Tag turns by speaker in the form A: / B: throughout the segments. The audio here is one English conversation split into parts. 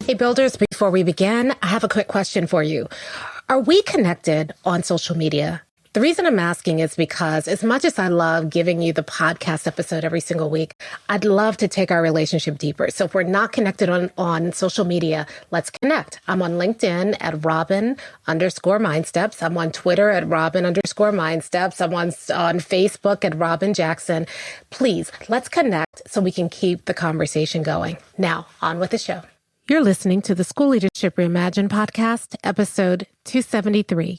A: Hey builders, before we begin, I have a quick question for you. Are we connected on social media? The reason I'm asking is because as much as I love giving you the podcast episode every single week, I'd love to take our relationship deeper. So if we're not connected on social media, let's connect. I'm on LinkedIn at Robyn_MindSteps. I'm on Twitter at Robyn_MindSteps. I'm on Facebook at Robyn Jackson. Please, let's connect so we can keep the conversation going. Now, on with the show. You're listening to the School Leadership Reimagined podcast, episode 273.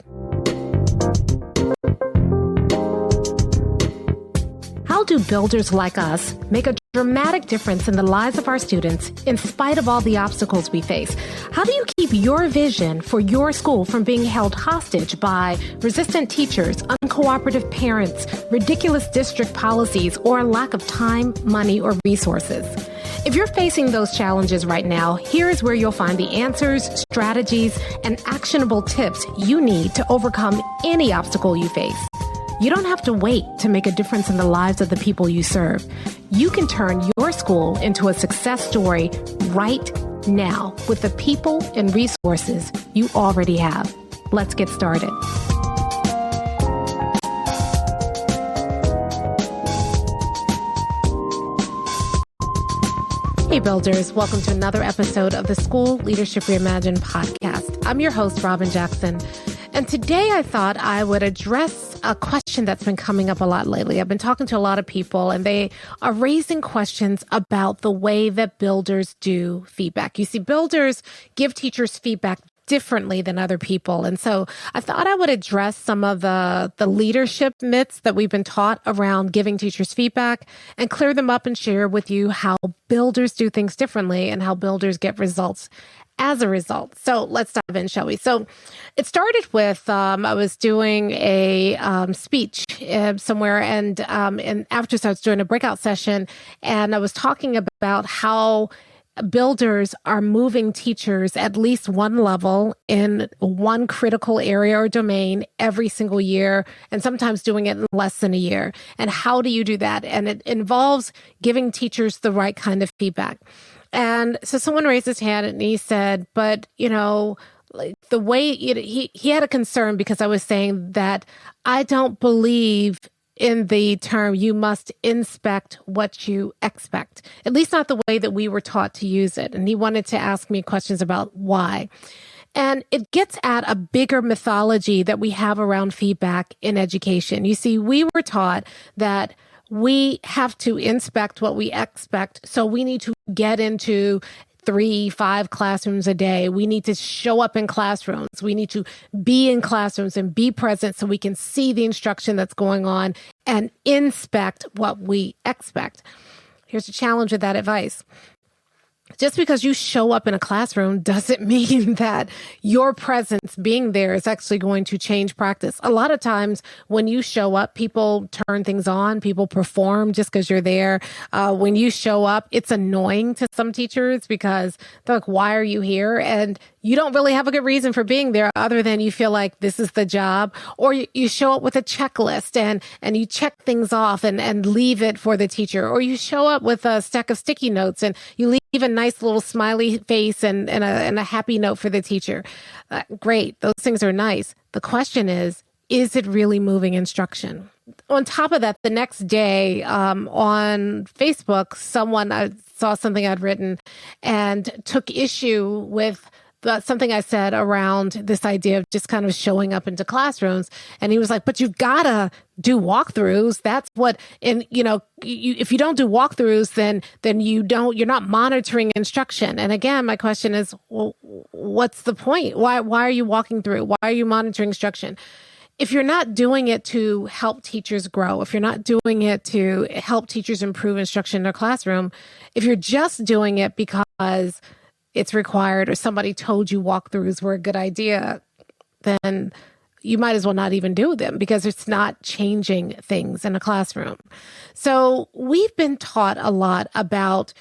A: How do builders like us make a dramatic difference in the lives of our students in spite of all the obstacles we face? How do you keep your vision for your school from being held hostage by resistant teachers, uncooperative parents, ridiculous district policies, or a lack of time, money, or resources? If you're facing those challenges right now, here is where you'll find the answers, strategies, and actionable tips you need to overcome any obstacle you face. You don't have to wait to make a difference in the lives of the people you serve. You can turn your school into a success story right now with the people and resources you already have. Let's get started. Hey builders, welcome to another episode of the School Leadership Reimagined podcast. I'm your host, Robyn Jackson. And today I thought I would address a question that's been coming up a lot lately. I've been talking to a lot of people and they are raising questions about the way that builders do feedback. You see, builders give teachers feedback differently than other people. And so I thought I would address some of the leadership myths that we've been taught around giving teachers feedback and clear them up and share with you how builders do things differently and how builders get results as a result. So let's dive in, shall we? So it started with, I was doing a speech somewhere and after I was doing a breakout session and I was talking about how builders are moving teachers at least one level in one critical area or domain every single year, and sometimes doing it in less than a year. And how do you do that? And it involves giving teachers the right kind of feedback. And so someone raised his hand and he said, but, you know, the way he had a concern because I was saying that I don't believe in the term, you must inspect what you expect, at least not the way that we were taught to use it. And he wanted to ask me questions about why. And it gets at a bigger mythology that we have around feedback in education. You see, we were taught that we have to inspect what we expect. So we need to get into 3-5 classrooms a day. We need to show up in classrooms. We need to be in classrooms and be present so we can see the instruction that's going on and inspect what we expect. Here's the challenge with that advice. Just because you show up in a classroom doesn't mean that your presence being there is actually going to change practice. A lot of times when you show up, people turn things on, people perform just because you're there. When you show up, it's annoying to some teachers because they're like, why are you here? And you don't really have a good reason for being there other than you feel like this is the job, or you show up with a checklist and you check things off and leave it for the teacher, or you show up with a stack of sticky notes and you leave a nice little smiley face and a happy note for the teacher. Great. Those things are nice. The question is it really moving instruction? On top of that, the next day on Facebook, I saw something I'd written and took issue with something I said around this idea of just kind of showing up into classrooms. And he was like, but you've got to do walkthroughs. That's what, and if you don't do walkthroughs, then you're not monitoring instruction. And again, my question is, well, what's the point? Why are you walking through? Why are you monitoring instruction? If you're not doing it to help teachers grow, if you're not doing it to help teachers improve instruction in their classroom, if you're just doing it because it's required or somebody told you walkthroughs were a good idea, then you might as well not even do them because it's not changing things in a classroom. So we've been taught a lot about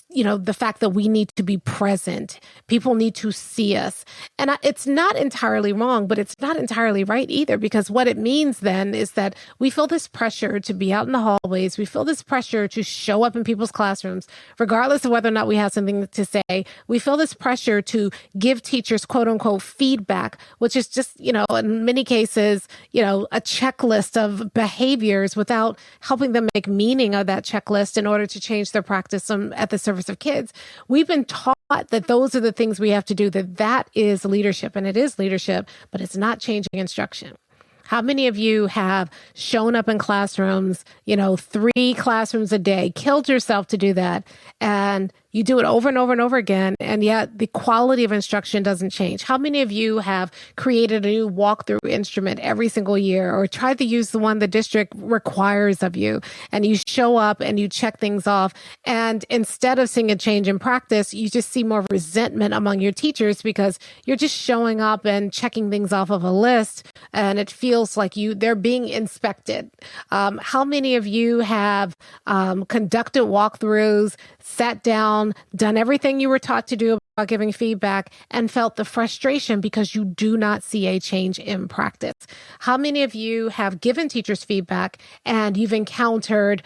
A: the fact that we need to be present. People need to see us. And it's not entirely wrong, but it's not entirely right either, because what it means then is that we feel this pressure to be out in the hallways. We feel this pressure to show up in people's classrooms, regardless of whether or not we have something to say. We feel this pressure to give teachers, quote unquote, feedback, which is just, in many cases, a checklist of behaviors without helping them make meaning of that checklist in order to change their practice at the service of kids. We've been taught that those are the things we have to do, that is leadership, and it is leadership, but it's not changing instruction. How many of you have shown up in classrooms, 3 classrooms a day, killed yourself to do that, and you do it over and over and over again, and yet the quality of instruction doesn't change? How many of you have created a new walkthrough instrument every single year, or tried to use the one the district requires of you, and you show up and you check things off, and instead of seeing a change in practice, you just see more resentment among your teachers because you're just showing up and checking things off of a list, and it feels like they're being inspected? How many of you have conducted walkthroughs, sat down, done everything you were taught to do about giving feedback, and felt the frustration because you do not see a change in practice? How many of you have given teachers feedback and you've encountered,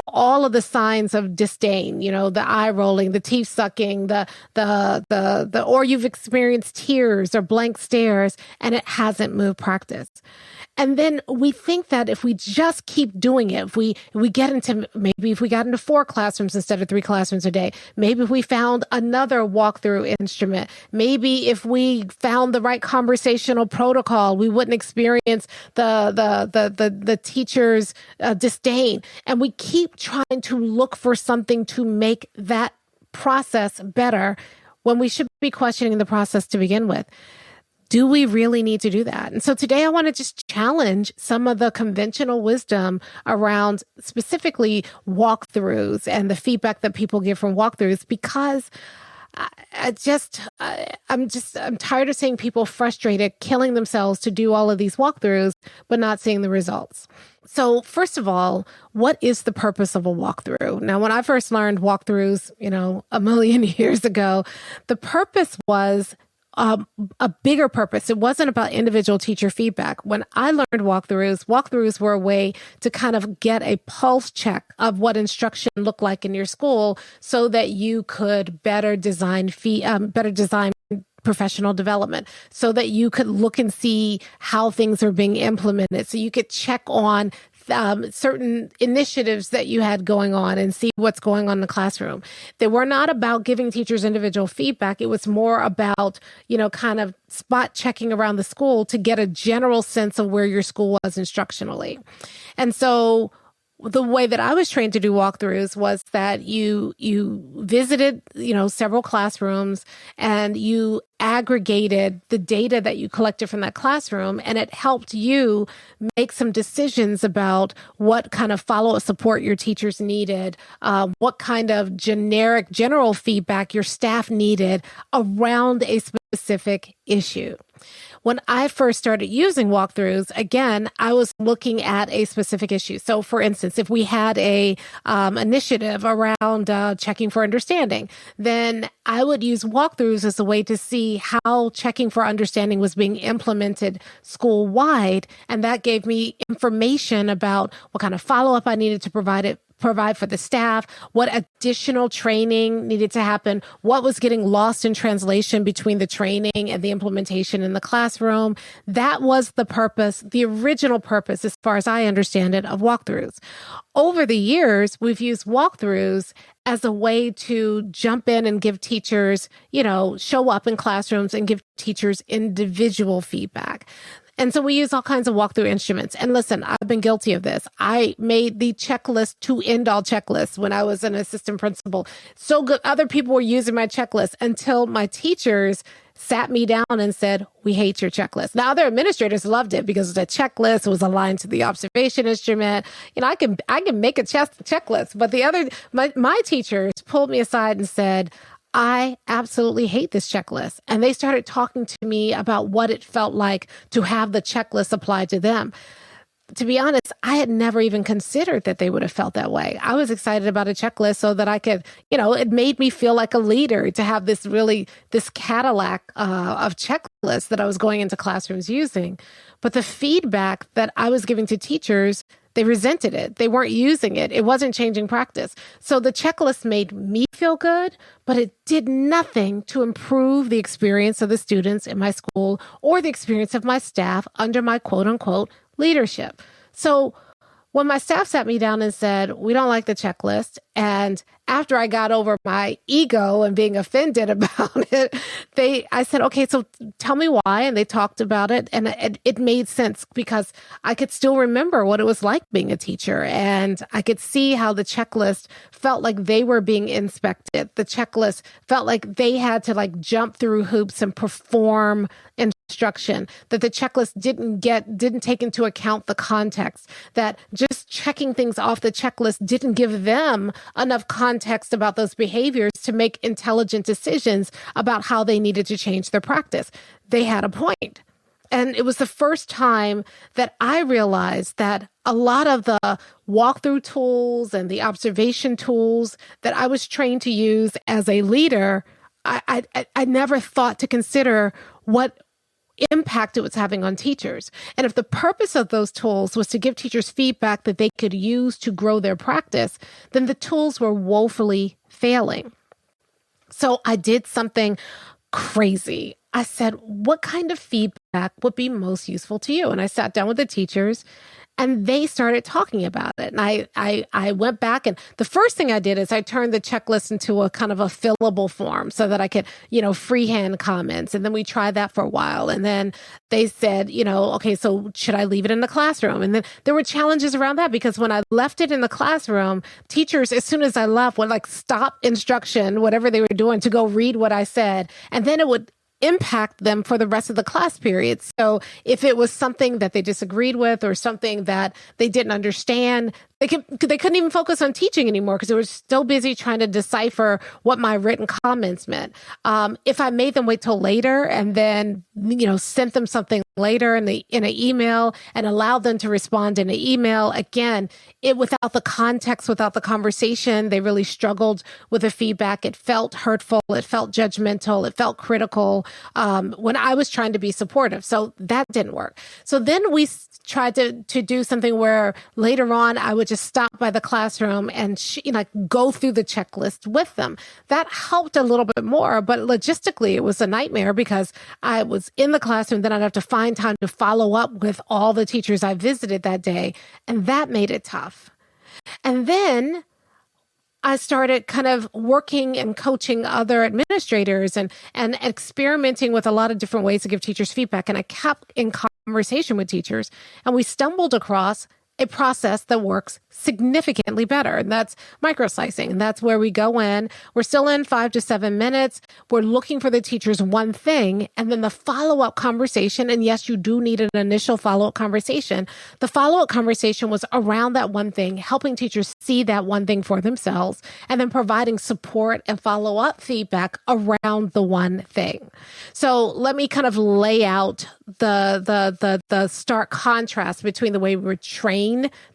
A: all of the signs of disdain, the eye rolling, the teeth sucking, or you've experienced tears or blank stares, and it hasn't moved practice? And then we think that if we just keep doing it, if we got into 4 classrooms instead of 3 classrooms a day, maybe if we found another walkthrough instrument, maybe if we found the right conversational protocol, we wouldn't experience the teacher's disdain. And we keep trying to look for something to make that process better when we should be questioning the process to begin with. Do we really need to do that? And so today I want to just challenge some of the conventional wisdom around specifically walkthroughs and the feedback that people give from walkthroughs, because I'm tired of seeing people frustrated, killing themselves to do all of these walkthroughs, but not seeing the results. So first of all, what is the purpose of a walkthrough? Now, when I first learned walkthroughs, a million years ago, the purpose was a bigger purpose. It wasn't about individual teacher feedback. When I learned walkthroughs were a way to kind of get a pulse check of what instruction looked like in your school so that you could better design professional development, so that you could look and see how things are being implemented, so you could check on certain initiatives that you had going on and see what's going on in the classroom. They were not about giving teachers individual feedback. It was more about, kind of spot checking around the school to get a general sense of where your school was instructionally. And so the way that I was trained to do walkthroughs was that you visited, several classrooms, and you aggregated the data that you collected from that classroom, and it helped you make some decisions about what kind of follow-up support your teachers needed, what kind of general feedback your staff needed around a specific issue. When I first started using walkthroughs, again, I was looking at a specific issue. So for instance, if we had a initiative around checking for understanding, then I would use walkthroughs as a way to see how checking for understanding was being implemented school-wide. And that gave me information about what kind of follow-up I needed to provide for the staff, what additional training needed to happen, what was getting lost in translation between the training and the implementation in the classroom. That was the purpose, the original purpose, as far as I understand it, of walkthroughs. Over the years, we've used walkthroughs as a way to jump in and give teachers, show up in classrooms and give teachers individual feedback. And so we use all kinds of walkthrough instruments. And listen, I've been guilty of this. I made the checklist to end all checklists when I was an assistant principal. So good. Other people were using my checklist until my teachers sat me down and said, "We hate your checklist." Now, other administrators loved it because the checklist was aligned to the observation instrument. I can make a checklist, but my teachers pulled me aside and said, "I absolutely hate this checklist." And they started talking to me about what it felt like to have the checklist applied to them. to be honest, I had never even considered that they would have felt that way. I was excited about a checklist so that I could, it made me feel like a leader to have this Cadillac of checklists that I was going into classrooms using. But the feedback that I was giving to teachers, they resented it. They weren't using it. It wasn't changing practice. So the checklist made me feel good, but it did nothing to improve the experience of the students in my school or the experience of my staff under my quote unquote leadership. So when my staff sat me down and said, we don't like the checklist, and after I got over my ego and being offended about it, I said, okay, so tell me why. And they talked about it. And it made sense because I could still remember what it was like being a teacher. And I could see how the checklist felt like they were being inspected. The checklist felt like they had to jump through hoops and perform instruction, that the checklist didn't take into account the context, that just checking things off the checklist didn't give them enough context about those behaviors to make intelligent decisions about how they needed to change their practice. They had a point. And it was the first time that I realized that a lot of the walkthrough tools and the observation tools that I was trained to use as a leader, I never thought to consider what impact it was having on teachers. And if the purpose of those tools was to give teachers feedback that they could use to grow their practice, then the tools were woefully failing. So I did something crazy. I said, what kind of feedback would be most useful to you? And I sat down with the teachers and they started talking about it. And I went back, and the first thing I did is I turned the checklist into a kind of a fillable form so that I could, freehand comments. And then we tried that for a while. And then they said, okay, so should I leave it in the classroom? And then there were challenges around that because when I left it in the classroom, teachers, as soon as I left, would stop instruction, whatever they were doing, to go read what I said. And then it would impact them for the rest of the class period. So if it was something that they disagreed with or something that they didn't understand, they couldn't even focus on teaching anymore because they were still busy trying to decipher what my written comments meant. If I made them wait till later and then, sent them something later in an email and allowed them to respond in an email, again, without the context, without the conversation, they really struggled with the feedback. It felt hurtful. It felt judgmental. It felt critical when I was trying to be supportive. So that didn't work. So then we tried to do something where later on I would just stop by the classroom and go through the checklist with them. That helped a little bit more, but logistically it was a nightmare because I was in the classroom, then I'd have to find time to follow up with all the teachers I visited that day, and that made it tough. And then I started kind of working and coaching other administrators and experimenting with a lot of different ways to give teachers feedback. And I kept in conversation with teachers, and we stumbled across a process that works significantly better. And that's microslicing. And that's where we go in. We're still in 5 to 7 minutes. We're looking for the teacher's one thing. And then the follow-up conversation. And yes, you do need an initial follow-up conversation. The follow-up conversation was around that one thing, helping teachers see that one thing for themselves, and then providing support and follow-up feedback around the one thing. So let me kind of lay out the stark contrast between the way we were trained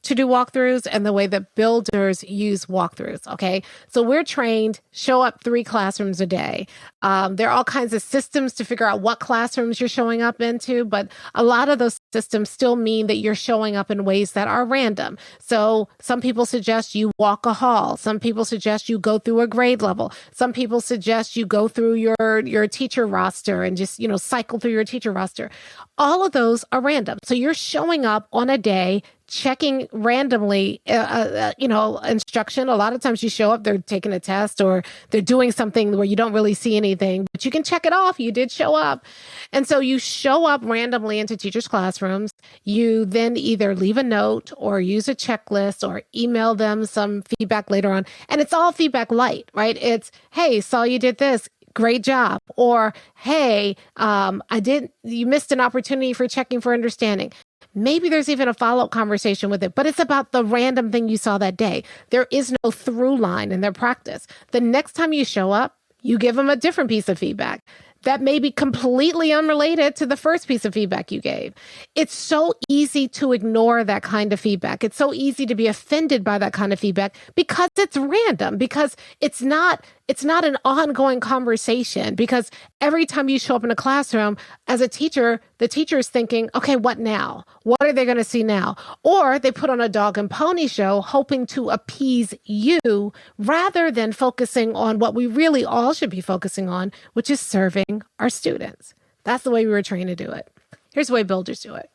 A: to do walkthroughs and the way that builders use walkthroughs. Okay. So we're trained, show up 3 classrooms a day. There are all kinds of systems to figure out what classrooms you're showing up into, but a lot of those systems still mean that you're showing up in ways that are random. So some people suggest you walk a hall. Some people suggest you go through a grade level. Some people suggest you go through your teacher roster and just, cycle through your teacher roster. All of those are random. So you're showing up on a day, checking randomly, instruction. A lot of times you show up, they're taking a test or they're doing something where you don't really see anything, but you can check it off. You did show up. And so you show up randomly into teachers' classrooms. You then either leave a note or use a checklist or email them some feedback later on. And it's all feedback light, right? It's, hey, saw you did this. Great job. Or, hey, you missed an opportunity for checking for understanding. Maybe there's even a follow-up conversation with it, but it's about the random thing you saw that day. There is no through line in their practice. The next time you show up, you give them a different piece of feedback. that may be completely unrelated to the first piece of feedback you gave. It's so easy to ignore that kind of feedback. It's so easy to be offended by that kind of feedback because it's random, because it's not an ongoing conversation, because every time you show up in a classroom as a teacher, the teacher is thinking, okay, what now? What are they going to see now? Or they put on a dog and pony show hoping to appease you rather than focusing on what we really all should be focusing on, which is serving our students. That's the way we were trained to do it. Here's the way builders do it.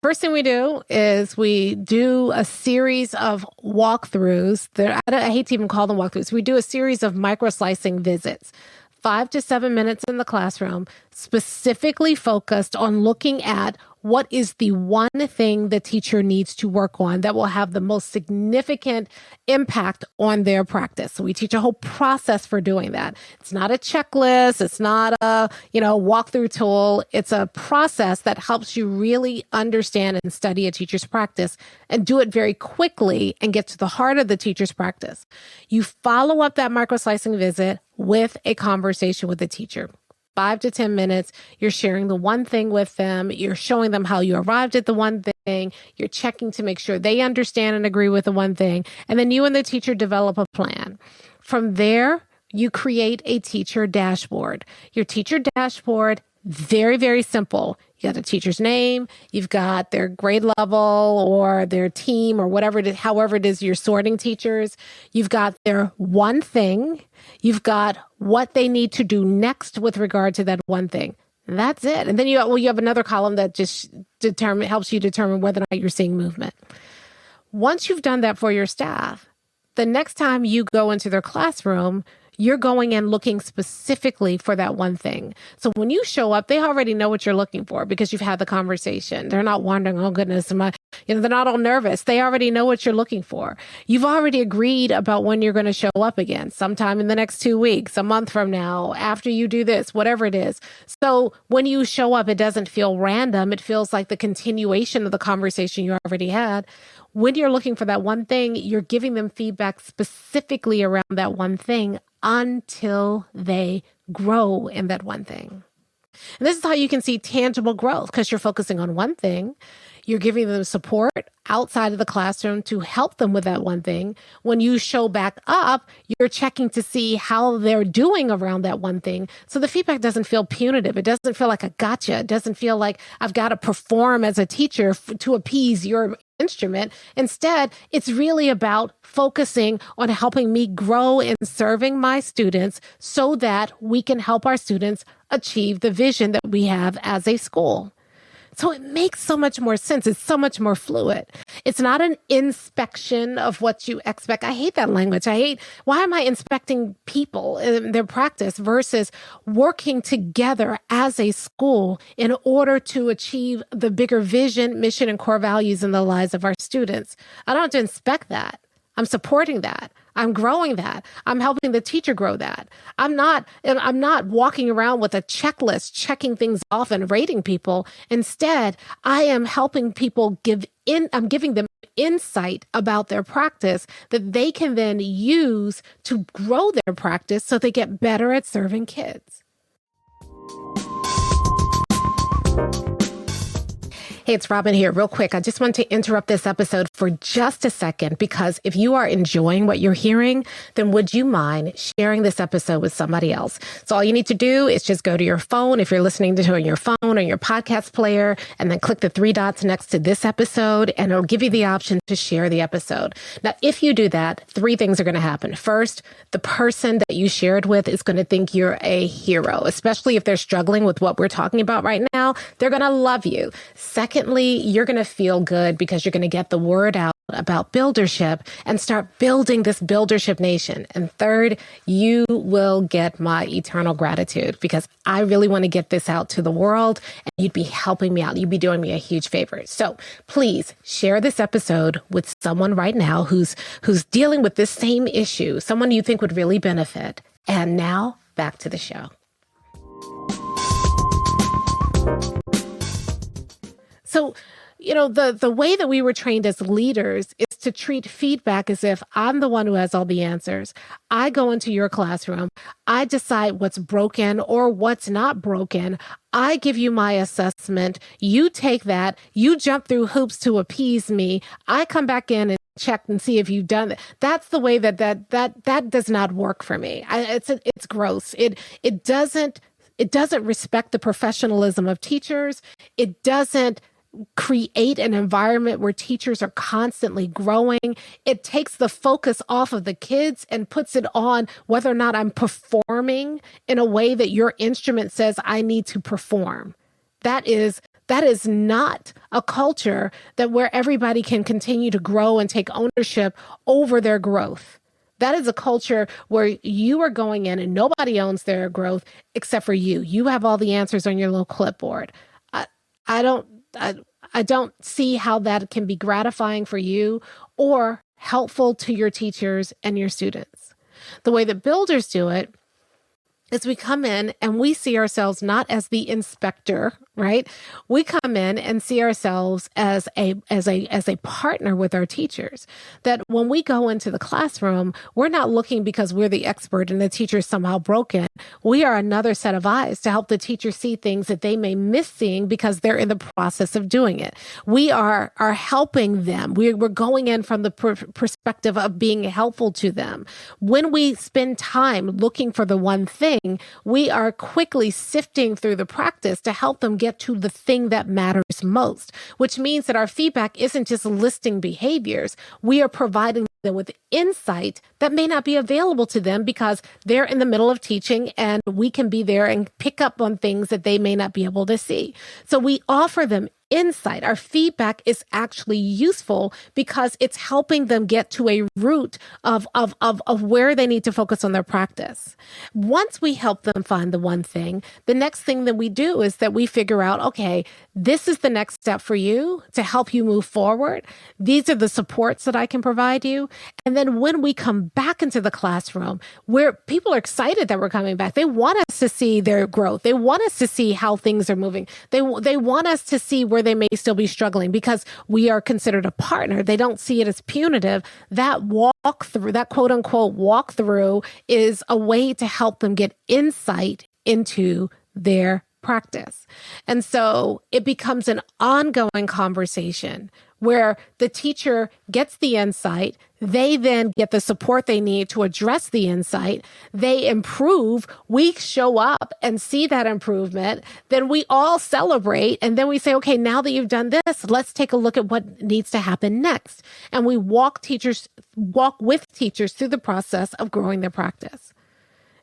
A: First thing we do is we do a series of walkthroughs. I hate to even call them walkthroughs. We do a series of micro-slicing visits, 5 to 7 minutes in the classroom, specifically focused on looking at what is the one thing the teacher needs to work on that will have the most significant impact on their practice. So we teach a whole process for doing that. It's not a checklist. It's not a, walkthrough tool. It's a process that helps you really understand and study a teacher's practice and do it very quickly and get to the heart of the teacher's practice. You follow up that micro-slicing visit with a conversation with the teacher. 5 to 10 minutes, you're sharing the one thing with them. You're showing them how you arrived at the one thing. You're checking to make sure they understand and agree with the one thing. And then you and the teacher develop a plan. From there, you create a teacher dashboard. Your teacher dashboard, very, very simple. You got a teacher's name, you've got their grade level or their team or whatever it is, however it is you're sorting teachers. You've got their one thing. You've got what they need to do next with regard to that one thing. That's it. And then you have another column that just helps you determine whether or not you're seeing movement. Once you've done that for your staff, the next time you go into their classroom, you're going in looking specifically for that one thing. So when you show up, they already know what you're looking for because you've had the conversation. They're not wondering, oh goodness, they're not all nervous. They already know what you're looking for. You've already agreed about when you're going to show up again, sometime in the next 2 weeks, a month from now, after you do this, whatever it is. So when you show up, it doesn't feel random. It feels like the continuation of the conversation you already had. When you're looking for that one thing, you're giving them feedback specifically around that one thing until they grow in that one thing. And this is how you can see tangible growth, because you're focusing on one thing. You're giving them support outside of the classroom to help them with that one thing. When you show back up, you're checking to see how they're doing around that one thing. So the feedback doesn't feel punitive. It doesn't feel like a gotcha. It doesn't feel like I've got to perform as a teacher to appease your instrument. Instead, it's really about focusing on helping me grow in serving my students so that we can help our students achieve the vision that we have as a school. So it makes so much more sense. It's so much more fluid. It's not an inspection of what you expect. I hate that language. Why am I inspecting people in their practice versus working together as a school in order to achieve the bigger vision, mission, and core values in the lives of our students? I don't have to inspect that. I'm supporting that. I'm growing that. I'm helping the teacher grow that. I'm not walking around with a checklist, checking things off and rating people. Instead, I am helping people I'm giving them insight about their practice that they can then use to grow their practice so they get better at serving kids. Hey, it's Robyn here. Real quick, I just want to interrupt this episode for just a second, because if you are enjoying what you're hearing, then would you mind sharing this episode with somebody else? So all you need to do is just go to your phone, if you're listening to it on your phone or your podcast player, and then click the 3 dots next to this episode, and it'll give you the option to share the episode. Now, if you do that, 3 things are going to happen. First, the person that you shared with is going to think you're a hero, especially if they're struggling with what we're talking about right now. They're going to love you. Secondly, you're going to feel good because you're going to get the word out about buildership and start building this buildership nation. And third, you will get my eternal gratitude because I really want to get this out to the world, and you'd be helping me out. You'd be doing me a huge favor. So please share this episode with someone right now who's dealing with this same issue, someone you think would really benefit. And now back to the show. So, the way that we were trained as leaders is to treat feedback as if I'm the one who has all the answers. I go into your classroom. I decide what's broken or what's not broken. I give you my assessment. You take that. You jump through hoops to appease me. I come back in and check and see if you've done it. That's the way that does not work for me. It's gross. It doesn't respect the professionalism of teachers. It doesn't create an environment where teachers are constantly growing. It takes the focus off of the kids and puts it on whether or not I'm performing in a way that your instrument says I need to perform. That is not a culture that where everybody can continue to grow and take ownership over their growth. That is a culture where you are going in and nobody owns their growth except for you. You have all the answers on your little clipboard. I don't see how that can be gratifying for you or helpful to your teachers and your students. The way that builders do it is we come in and we see ourselves not as the inspector, right? We come in and see ourselves as a partner with our teachers. That when we go into the classroom, we're not looking because we're the expert and the teacher's somehow broken. We are another set of eyes to help the teacher see things that they may miss seeing because they're in the process of doing it. We are helping them. We're going in from the perspective of being helpful to them. When we spend time looking for the one thing, we are quickly sifting through the practice to help them get to the thing that matters most, which means that our feedback isn't just listing behaviors. We are providing them with insight that may not be available to them because they're in the middle of teaching and we can be there and pick up on things that they may not be able to see. So we offer them insight. Our feedback is actually useful because it's helping them get to a root of where they need to focus on their practice. Once we help them find the one thing, the next thing that we do is that we figure out, okay, this is the next step for you to help you move forward. These are the supports that I can provide you. And then when we come back into the classroom, where people are excited that we're coming back, they want us to see their growth. They want us to see how things are moving. They want us to see where they may still be struggling because we are considered a partner. They don't see it as punitive. That walkthrough, that quote unquote walkthrough, is a way to help them get insight into their practice. And so it becomes an ongoing conversation where the teacher gets the insight, they then get the support they need to address the insight, they improve, we show up and see that improvement, then we all celebrate, and then we say, okay, now that you've done this, let's take a look at what needs to happen next. And we walk with teachers through the process of growing their practice.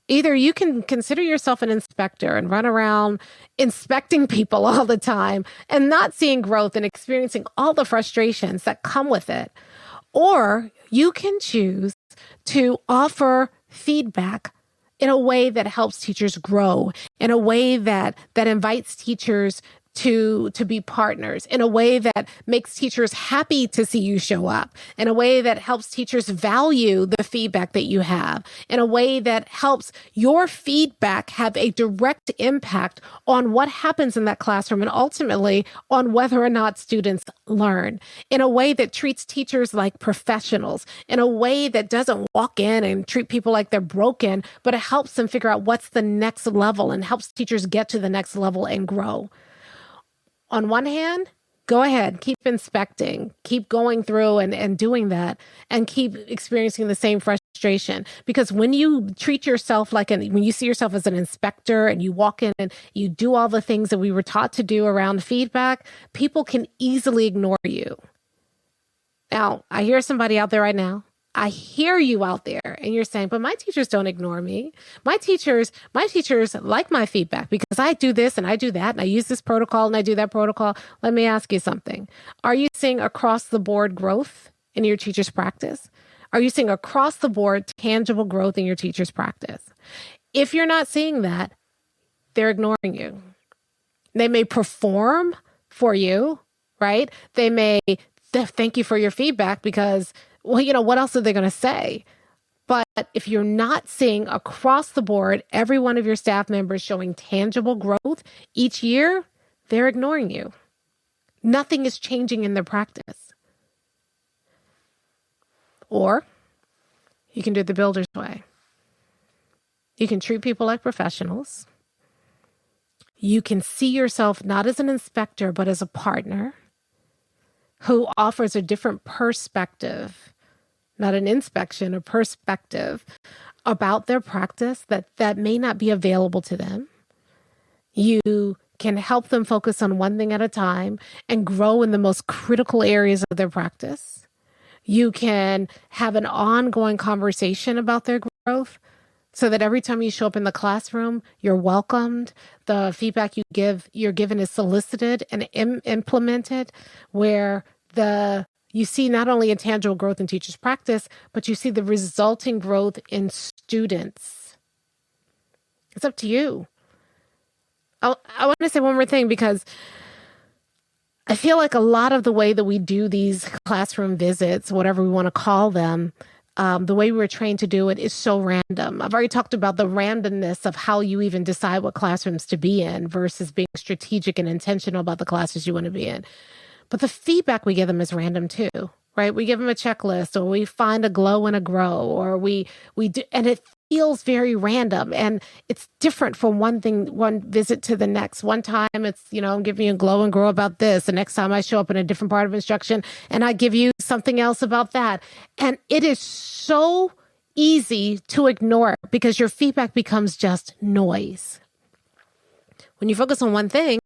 A: Either you can consider yourself an inspector and run around inspecting people all the time and not seeing growth and experiencing all the frustrations that come with it, or you can choose to offer feedback in a way that helps teachers grow, in a way that invites teachers to be partners, in a way that makes teachers happy to see you show up, in a way that helps teachers value the feedback that you have, in a way that helps your feedback have a direct impact on what happens in that classroom and ultimately on whether or not students learn, in a way that treats teachers like professionals, in a way that doesn't walk in and treat people like they're broken, but it helps them figure out what's the next level and helps teachers get to the next level and grow. On one hand, go ahead, keep inspecting, keep going through and doing that, and keep experiencing the same frustration. Because when you treat yourself when you see yourself as an inspector and you walk in and you do all the things that we were taught to do around feedback, people can easily ignore you. Now, I hear somebody out there right now. I hear you out there and you're saying, but my teachers don't ignore me. My teachers like my feedback because I do this and I do that and I use this protocol and I do that protocol. Let me ask you something. Are you seeing across the board growth in your teacher's practice? Are you seeing across the board tangible growth in your teacher's practice? If you're not seeing that, they're ignoring you. They may perform for you, right? They may thank you for your feedback because, well, you know, what else are they going to say? But if you're not seeing across the board, every one of your staff members showing tangible growth each year, they're ignoring you. Nothing is changing in their practice. Or you can do it the builder's way. You can treat people like professionals. You can see yourself not as an inspector, but as a partner who offers a different perspective, not an inspection, a perspective about their practice that may not be available to them. You can help them focus on one thing at a time and grow in the most critical areas of their practice. You can have an ongoing conversation about their growth so that every time you show up in the classroom, you're welcomed. The feedback you're given is solicited and implemented, where you see not only a tangible growth in teachers' practice, but you see the resulting growth in students. It's up to you. I want to say one more thing, because I feel like a lot of the way that we do these classroom visits, whatever we want to call them, the way we were trained to do it is so random. I've already talked about the randomness of how you even decide what classrooms to be in versus being strategic and intentional about the classes you want to be in. But the feedback we give them is random too, right? We give them a checklist, or we find a glow and a grow, or we do, and it feels very random, and it's different from one visit to the next. One time it's, I'm giving you a glow and grow about this. The next time I show up in a different part of instruction and I give you something else about that. And it is so easy to ignore because your feedback becomes just noise. When you focus on one thing,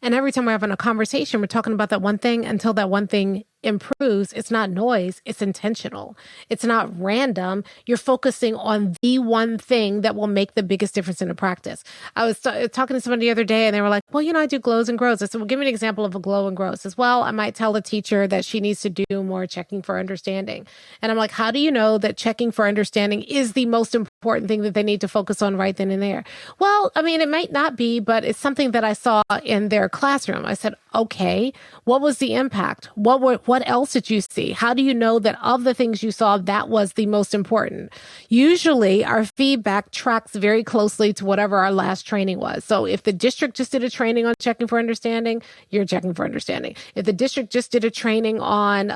A: and every time we're having a conversation, we're talking about that one thing until that one thing improves. It's not noise. It's intentional. It's not random. You're focusing on the one thing that will make the biggest difference in the practice. I was talking to somebody the other day, and they were like, well, I do glows and grows. I said, well, give me an example of a glow and grow. I says, well, I might tell the teacher that she needs to do more checking for understanding. And I'm like, how do you know that checking for understanding is the most important thing that they need to focus on right then and there? Well, it might not be, but it's something that I saw in their classroom. I said, okay, what was the impact? What else did you see? How do you know that of the things you saw, that was the most important? Usually our feedback tracks very closely to whatever our last training was. So if the district just did a training on checking for understanding, you're checking for understanding. If the district just did a training on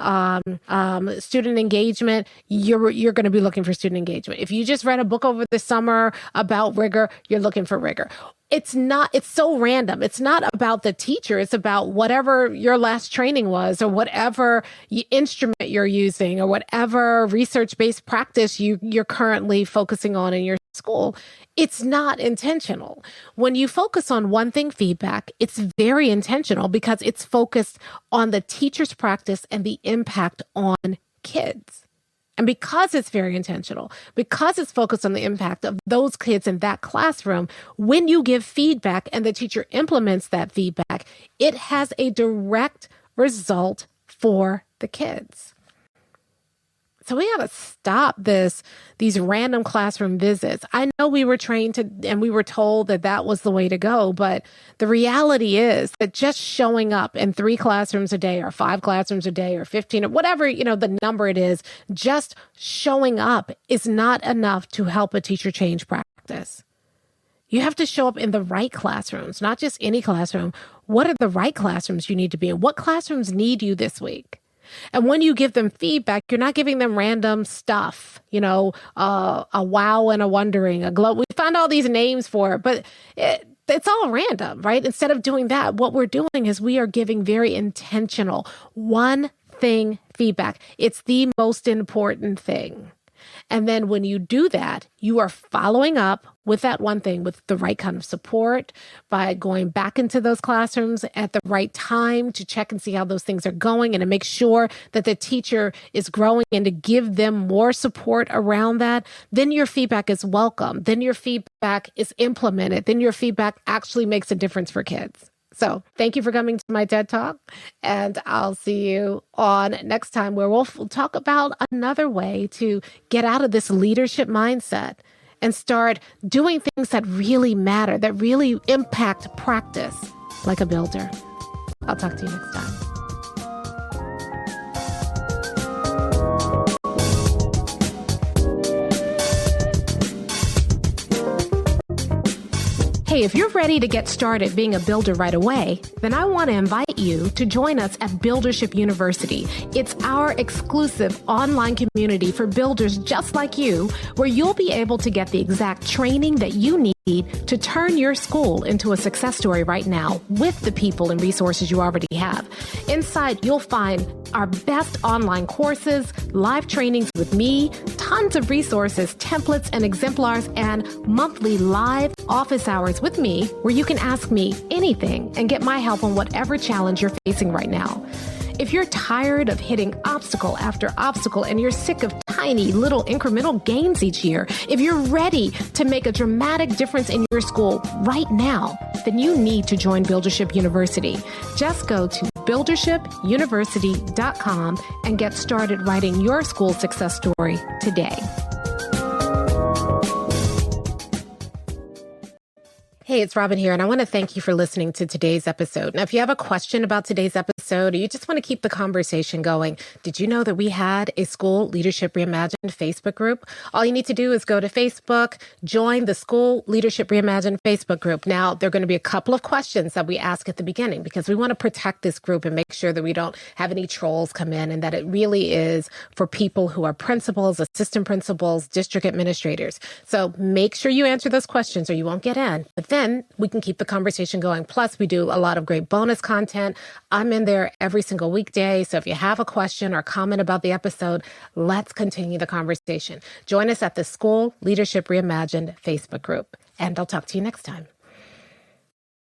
A: student engagement, you're going to be looking for student engagement. If you just read a book over the summer about rigor, you're looking for rigor. It's so random. It's not about the teacher. It's about whatever your last training was, or whatever instrument you're using, or whatever research-based practice you're currently focusing on in your school. It's not intentional. When you focus on one thing feedback, it's very intentional because it's focused on the teacher's practice and the impact on kids. And because it's very intentional, because it's focused on the impact of those kids in that classroom, when you give feedback and the teacher implements that feedback, it has a direct result for the kids. So we got to stop these random classroom visits. I know we were trained to, and we were told that was the way to go, but the reality is that just showing up in 3 classrooms a day, or 5 classrooms a day, or 15, or whatever, the number it is, just showing up is not enough to help a teacher change practice. You have to show up in the right classrooms, not just any classroom. What are the right classrooms you need to be in? What classrooms need you this week? And when you give them feedback, you're not giving them random stuff, a wow and a wondering, a glow. We found all these names for it, but it's all random, right? Instead of doing that, what we're doing is we are giving very intentional one thing feedback. It's the most important thing. And then when you do that, you are following up with that one thing with the right kind of support, by going back into those classrooms at the right time to check and see how those things are going, and to make sure that the teacher is growing, and to give them more support around that. Then your feedback is welcome. Then your feedback is implemented. Then your feedback actually makes a difference for kids. So thank you for coming to my TED Talk, and I'll see you on next time, where we'll talk about another way to get out of this leadership mindset and start doing things that really matter, that really impact practice, like a builder. I'll talk to you next time. Hey, if you're ready to get started being a builder right away, then I want to invite you to join us at Buildership University. It's our exclusive online community for builders just like you, where you'll be able to get the exact training that you need to turn your school into a success story right now with the people and resources you already have. Inside, you'll find our best online courses, live trainings with me, tons of resources, templates, and exemplars, and monthly live office hours with me where you can ask me anything and get my help on whatever challenge you're facing right now. If you're tired of hitting obstacle after obstacle and you're sick of tiny little incremental gains each year, if you're ready to make a dramatic difference in your school right now, then you need to join Buildership University. Just go to buildershipuniversity.com and get started writing your school success story today. Hey, it's Robyn here, and I want to thank you for listening to today's episode. Now, if you have a question about today's episode, or you just want to keep the conversation going, did you know that we had a School Leadership Reimagined Facebook group? All you need to do is go to Facebook, join the School Leadership Reimagined Facebook group. Now, there are going to be a couple of questions that we ask at the beginning because we want to protect this group and make sure that we don't have any trolls come in, and that it really is for people who are principals, assistant principals, district administrators. So make sure you answer those questions or you won't get in. But then we can keep the conversation going. Plus, we do a lot of great bonus content. I'm in there every single weekday. So if you have a question or comment about the episode, let's continue the conversation. Join us at the School Leadership Reimagined Facebook group. And I'll talk to you next time.